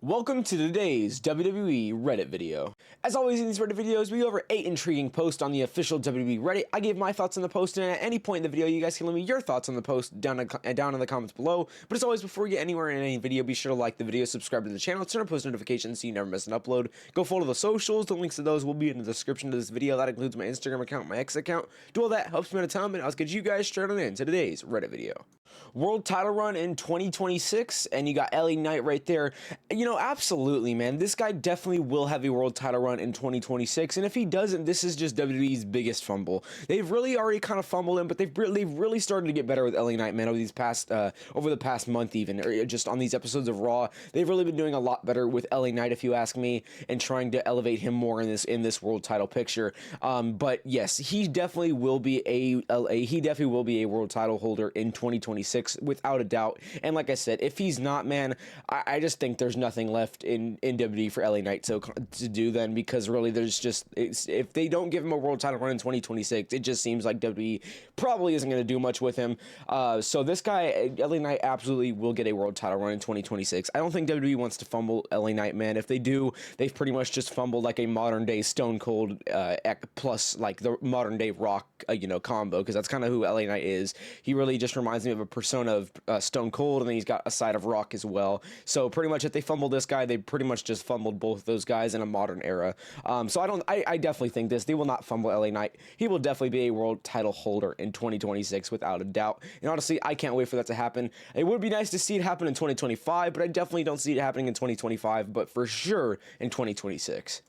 Welcome to today's WWE Reddit video. As always in these Reddit videos, we go over 8 intriguing posts on the official WWE Reddit. I gave my thoughts on the post, and at any point in the video, you guys can leave me your thoughts on the post down in the comments below. But as always, before we get anywhere in any video, be sure to like the video, subscribe to the channel, turn on post notifications so you never miss an upload. Go follow the socials. The links to those will be in the description of this video. That includes my Instagram account, my X account. Do all that, helps me out a ton, and I'll get you guys straight on into today's Reddit video. World title run in 2026, and you got LA Knight right there. You know, absolutely, man. This guy definitely will have a world title run in 2026, and if he doesn't, this is just WWE's biggest fumble. They've really already kind of fumbled him, but they've really started to get better with LA Knight, man, over the past month even, or just on these episodes of Raw. They've really been doing a lot better with LA Knight, if you ask me, and trying to elevate him more in this world title picture. But yes, he definitely will be a world title holder in 2026 without a doubt. And like I said, if he's not, man, I just think there's nothing left in WWE for LA Knight to do then, because really there's just, if they don't give him a world title run in 2026, it just seems like WWE probably isn't going to do much with him. So this guy, LA Knight, absolutely will get a world title run in 2026. I don't think WWE wants to fumble LA Knight, man. If they do, they've pretty much just fumbled like a modern day Stone Cold plus like the modern day Rock, combo, because that's kind of who LA Knight is. He really just reminds me of a persona of Stone Cold, and then he's got a side of Rock as well. So pretty much if they fumble this guy, they pretty much just fumbled both those guys in a modern era. So I definitely think they will not fumble LA Knight. He will definitely be a world title holder in 2026 without a doubt. And honestly, I can't wait for that to happen. It would be nice to see it happen in 2025, but I definitely don't see it happening in 2025, but for sure in 2026.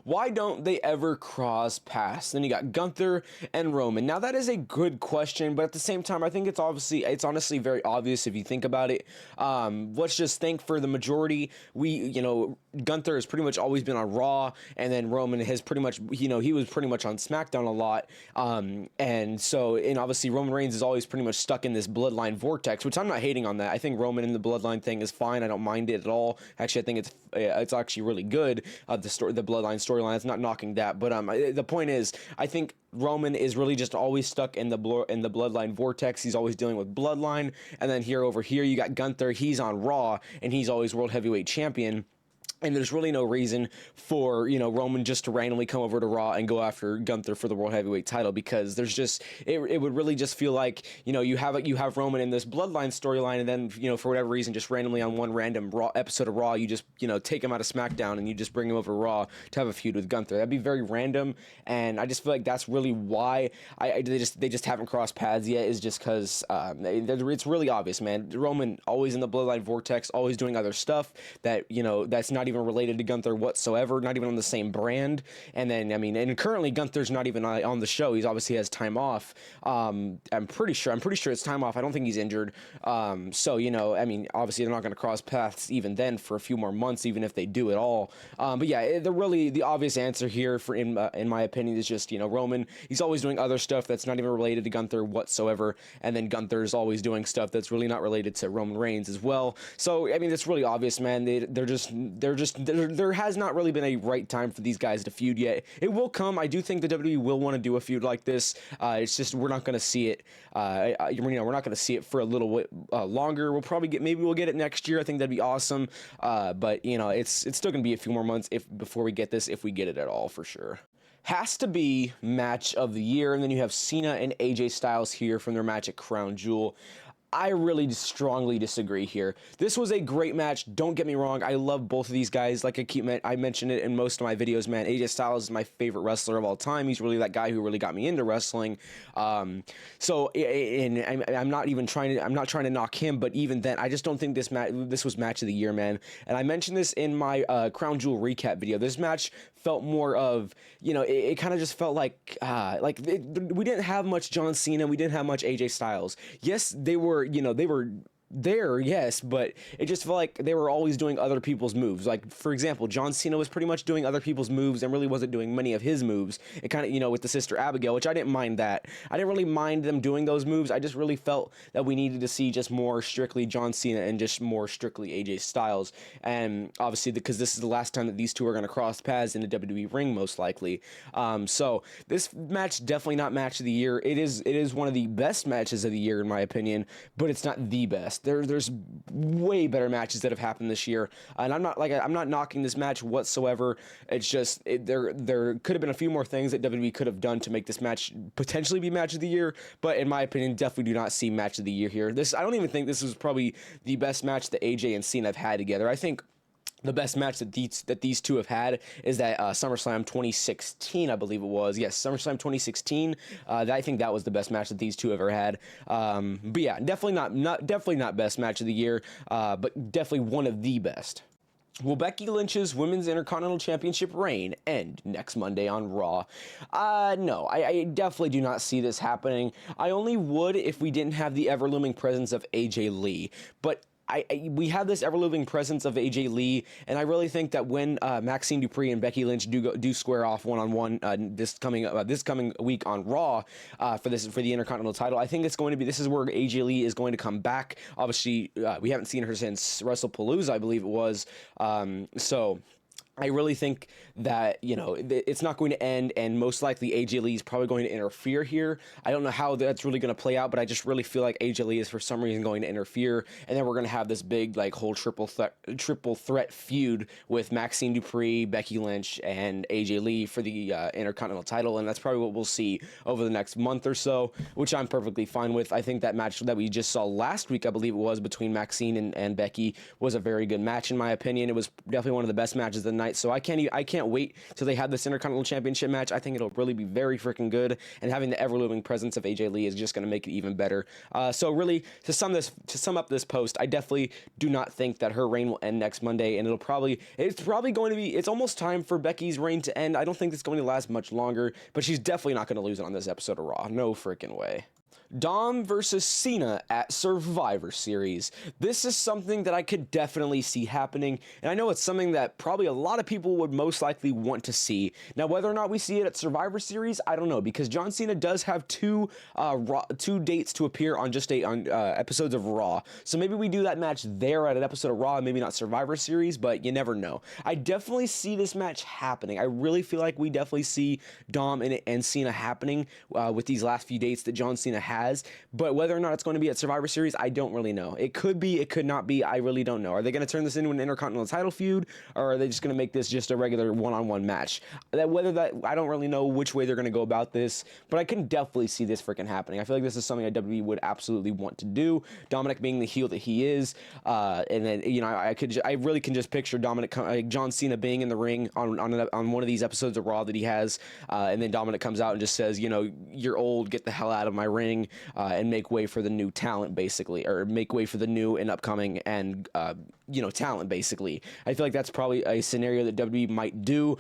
Why don't they ever cross paths? Then you got Gunther and Roman. Now that is a good question, but at the same time, I think it's honestly very obvious if you think about it. Let's just think for the majority, Gunther has pretty much always been on Raw, and then Roman has pretty much, he was pretty much on SmackDown a lot. And obviously Roman Reigns is always pretty much stuck in this bloodline vortex, which I'm not hating on that. I think Roman in the bloodline thing is fine. I don't mind it at all. Actually, I think it's actually really good. The bloodline storyline, it's not knocking that, but the point is, I think Roman is really just always stuck in the bloodline vortex. He's always dealing with bloodline, and then over here you got Gunther. He's on Raw, and he's always world heavyweight champion. And there's really no reason for, Roman just to randomly come over to Raw and go after Gunther for the World Heavyweight title, because there's just, it would really just feel like, you have Roman in this bloodline storyline, and then, for whatever reason, just randomly on one random Raw episode of Raw, you just, take him out of SmackDown and you just bring him over to Raw to have a feud with Gunther. That'd be very random, and I just feel like that's really why they just haven't crossed paths yet, is just because it's really obvious, man. Roman always in the bloodline vortex, always doing other stuff that, that's not even related to Gunther whatsoever, not even on the same brand. And then, and currently Gunther's not even on the show. He's obviously has time off. I'm pretty sure it's time off. I don't think he's injured. So, obviously they're not going to cross paths even then for a few more months, even if they do at all. But yeah, the obvious answer here in my opinion is just, Roman, he's always doing other stuff that's not even related to Gunther whatsoever. And then Gunther's always doing stuff that's really not related to Roman Reigns as well. So, it's really obvious, man. There has not really been a right time for these guys to feud yet. It will come. I do think the WWE will want to do a feud like this. It's just we're not going to see it. We're not going to see it for a little bit longer. Maybe we'll get it next year. I think that'd be awesome. But it's still going to be a few more months before we get this, if we get it at all, for sure. Has to be match of the year, and then you have Cena and AJ Styles here from their match at Crown Jewel. I really strongly disagree here. This was a great match. Don't get me wrong. I love both of these guys. Like I mentioned it in most of my videos, man. AJ Styles is my favorite wrestler of all time. He's really that guy who really got me into wrestling. I'm not trying to knock him, but even then, I just don't think this was match of the year, man. And I mentioned this in my Crown Jewel recap video. This match felt more of, it kind of just felt like we didn't have much John Cena. We didn't have much AJ Styles. Yes, they were there, yes, but it just felt like they were always doing other people's moves. Like, for example, John Cena was pretty much doing other people's moves and really wasn't doing many of his moves. It kind of, with the Sister Abigail, which I didn't mind that. I didn't really mind them doing those moves. I just really felt that we needed to see just more strictly John Cena and just more strictly AJ Styles. And obviously, because this is the last time that these two are going to cross paths in the WWE ring, most likely. So this match, definitely not match of the year. It is one of the best matches of the year, in my opinion, but it's not the best. yes, there's way better matches that have happened this year, and I'm not knocking this match whatsoever. It's just there could have been a few more things that WWE could have done to make this match potentially be match of the year, but in my opinion, definitely do not see match of the year here. I don't even think this was probably the best match that AJ and Cena have had together. I think the best match that these two have had is that SummerSlam 2016, I believe it was. Yes, SummerSlam 2016. I think that was the best match that these two have ever had. But yeah, definitely not best match of the year, but definitely one of the best. Will Becky Lynch's Women's Intercontinental Championship reign end next Monday on Raw? No, I definitely do not see this happening. I only would if we didn't have the ever-looming presence of AJ Lee, but we have this ever-living presence of AJ Lee, and I really think that when Maxine Dupree and Becky Lynch do square off one-on-one this coming week on Raw for the Intercontinental title, I think this is where AJ Lee is going to come back. Obviously, we haven't seen her since WrestlePalooza, I believe it was. So I really think that, it's not going to end, and most likely AJ Lee is probably going to interfere here. I don't know how that's really going to play out, but I just really feel like AJ Lee is for some reason going to interfere, and then we're going to have this big whole triple threat feud with Maxine Dupree, Becky Lynch, and AJ Lee for the Intercontinental title, and that's probably what we'll see over the next month or so, which I'm perfectly fine with. I think that match that we just saw last week, I believe it was, between Maxine and Becky was a very good match in my opinion. It was definitely one of the best matches of the night. So I can't wait till they have this Intercontinental Championship match. I think it'll really be very freaking good, and having the ever-looming presence of AJ Lee is just going to make it even better. So really, to sum up this post, I definitely do not think that her reign will end next Monday, and it's probably going to be. It's almost time for Becky's reign to end. I don't think it's going to last much longer, but she's definitely not going to lose it on this episode of Raw. No freaking way. Dom versus Cena at Survivor Series. This is something that I could definitely see happening, and I know it's something that probably a lot of people would most likely want to see. Now, whether or not we see it at Survivor Series, I don't know, because John Cena does have two dates to appear on episodes of Raw, so maybe we do that match there at an episode of Raw, maybe not Survivor Series, but you never know. I definitely see this match happening. I really feel like we definitely see Dom and Cena happening with these last few dates that John Cena has, but whether or not it's going to be at Survivor Series, I don't really know. It could be, it could not be. I really don't know. Are they going to turn this into an Intercontinental title feud, or are they just going to make this just a regular one-on-one match? I don't really know which way they're going to go about this, but I can definitely see this freaking happening. I feel like this is something that WWE would absolutely want to do. Dominic being the heel that he is, and then I really can just picture John Cena being in the ring on one of these episodes of Raw that he has, and then Dominic comes out and just says, you're old, get the hell out of my ring. And make way for the new talent, basically, or make way for the new and upcoming and talent, basically. I feel like that's probably a scenario that WWE might do.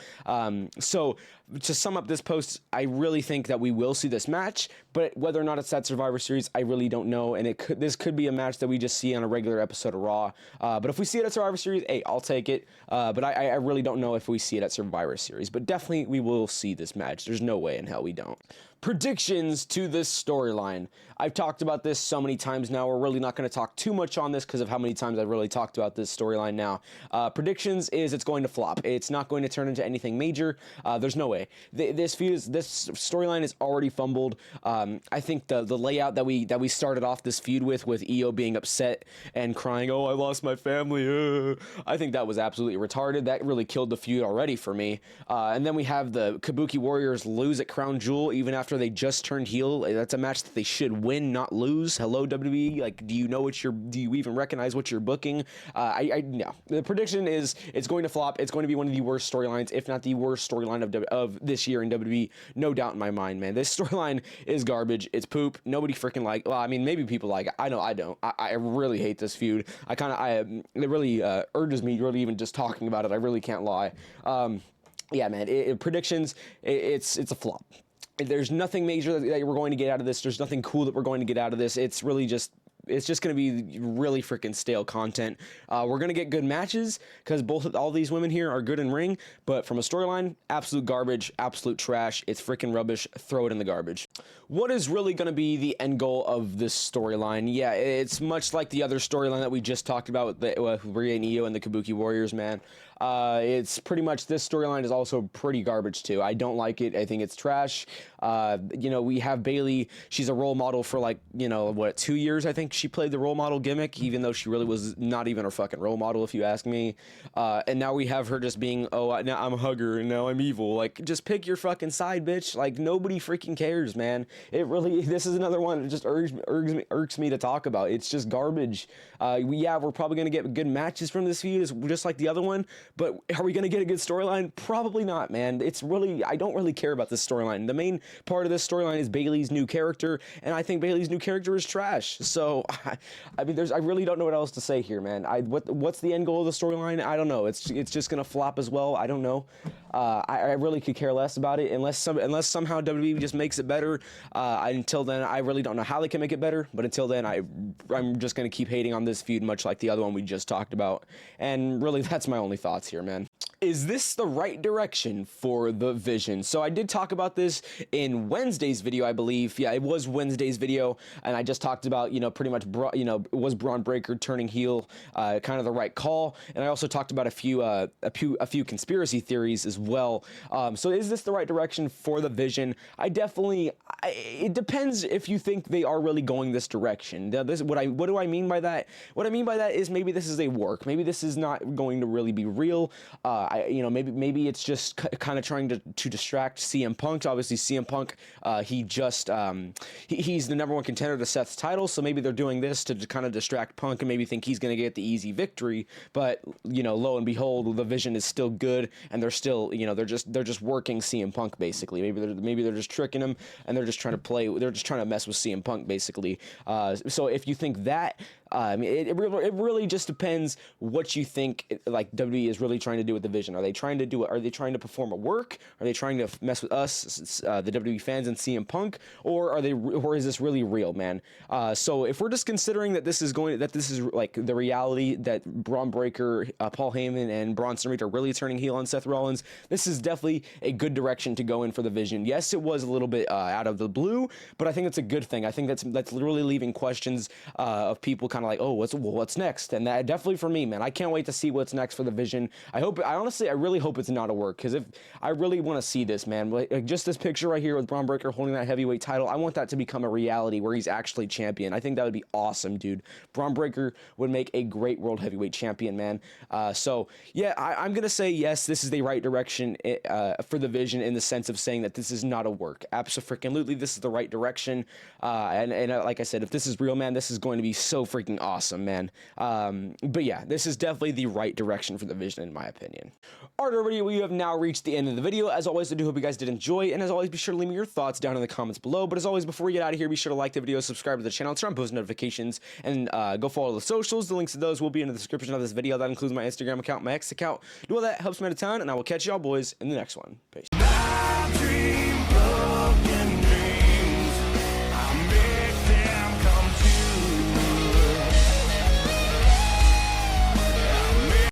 So to sum up this post, I really think that we will see this match, but whether or not it's at Survivor Series, I really don't know, and this could be a match that we just see on a regular episode of Raw. But if we see it at Survivor Series, hey, I'll take it. But I really don't know if we see it at Survivor Series, but definitely we will see this match. There's no way in hell we don't. Predictions to this storyline. I've talked about this so many times now. We're really not going to talk too much on this because of how many times I've really talked about this storyline now. Predictions is it's going to flop. It's not going to turn into anything major. There's no way. This storyline is already fumbled. I think the layout that we started off this feud with Io being upset and crying, "Oh, I lost my family," I think that was absolutely retarded. That really killed the feud already for me. And then we have the Kabuki Warriors lose at Crown Jewel even after they just turned heel. That's a match that they should win, not lose. Hello, WWE. Do you even recognize what you're booking? No. The prediction is it's going to flop. It's going to be one of the worst storylines, if not the worst storyline of this year in WWE. No doubt in my mind, man. This storyline is garbage. It's poop. Nobody freaking maybe people like it. I know I don't. I really hate this feud. It really urges me really even just talking about it. I really can't lie. Yeah, man. Predictions. It's a flop. There's nothing major that we're going to get out of this. There's nothing cool that we're going to get out of this. It's just going to be really freaking stale content. We're going to get good matches because all these women here are good in ring, but from a storyline, absolute garbage, absolute trash. It's freaking rubbish. Throw it in the garbage. What is really going to be the end goal of this storyline? Yeah, it's much like the other storyline that we just talked about with Rhea and Io and the Kabuki Warriors, man. It's pretty much, this storyline is also pretty garbage too. I don't like it. I think it's trash. We have Bayley. She's a role model for 2 years, I think. she played the role model gimmick, even though she really was not even a fucking role model, if you ask me. And now we have her just being, oh, now I'm a hugger and now I'm evil. Like, just pick your fucking side, bitch. Like, nobody freaking cares, man. It really, this is another one that just irks me to talk about. It's just garbage. We're probably going to get good matches from this feud, just like the other one, but are we going to get a good storyline? Probably not, man. It's really, I don't really care about this storyline. The main part of this storyline is Bayley's new character, and I think Bayley's new character is trash. So, I mean, I really don't know what else to say here, man. What's the end goal of the storyline? I don't know. It's just gonna flop as well. I don't know. I really could care less about it unless somehow WWE just makes it better. Until then, I really don't know how they can make it better. But until then, I'm just gonna keep hating on this feud, much like the other one we just talked about. And really, that's my only thoughts here, man. Is this the right direction for the Vision? So I did talk about this in Wednesday's video, I believe. Yeah, it was Wednesday's video, and I just talked about, pretty much, was Braun Breaker turning heel kind of the right call? And I also talked about a few conspiracy theories as well. So is this the right direction for the Vision? It depends if you think they are really going this direction. Now, what do I mean by that? What I mean by that is maybe this is a work. Maybe this is not going to really be real. Maybe it's just kind of trying to distract CM Punk. Obviously, CM Punk, he's the #1 contender to Seth's title, so maybe they're doing this to kind of distract Punk and maybe think he's going to get the easy victory. But lo and behold, the Vision is still good, and they're still, they're just working CM Punk basically. Maybe they're just tricking him, and they're just trying to mess with CM Punk basically. So if you think that. It really just depends what you think, like, WWE is really trying to do with the Vision. Are they trying to perform a work? Are they trying to mess with us, the WWE fans, and CM Punk? Or is this really real, man? So if we're just considering that this is like the reality, that Braun Breaker, Paul Heyman, and Braun Strowman are really turning heel on Seth Rollins, this is definitely a good direction to go in for the Vision. Yes, it was a little bit out of the blue, but I think it's a good thing. I think that's literally leaving questions of people kind of like, oh, what's next? And that definitely for me, man, I can't wait to see what's next for the Vision. I really hope it's not a work, because if I really want to see this, man, like just this picture right here with Braun Breaker holding that heavyweight title, I want that to become a reality where he's actually champion. I think that would be awesome, dude. Braun Breaker would make a great world heavyweight champion, man. So yeah, I'm gonna say yes, this is the right direction for the Vision, in the sense of saying that this is not a work. Absolutely, this is the right direction. And like I said, if this is real, man, this is going to be so freaking awesome, man. But yeah, this is definitely the right direction for the Vision, in my opinion. Alright, everybody, we have now reached the end of the video. As always, I do hope you guys did enjoy, and as always, be sure to leave me your thoughts down in the comments below. But as always, before we get out of here, be sure to like the video, subscribe to the channel, turn on post notifications, and go follow the socials. The links to those will be in the description of this video. That includes my Instagram account, my X account. Do all that, helps me out a ton, and I will catch y'all boys in the next one. Peace.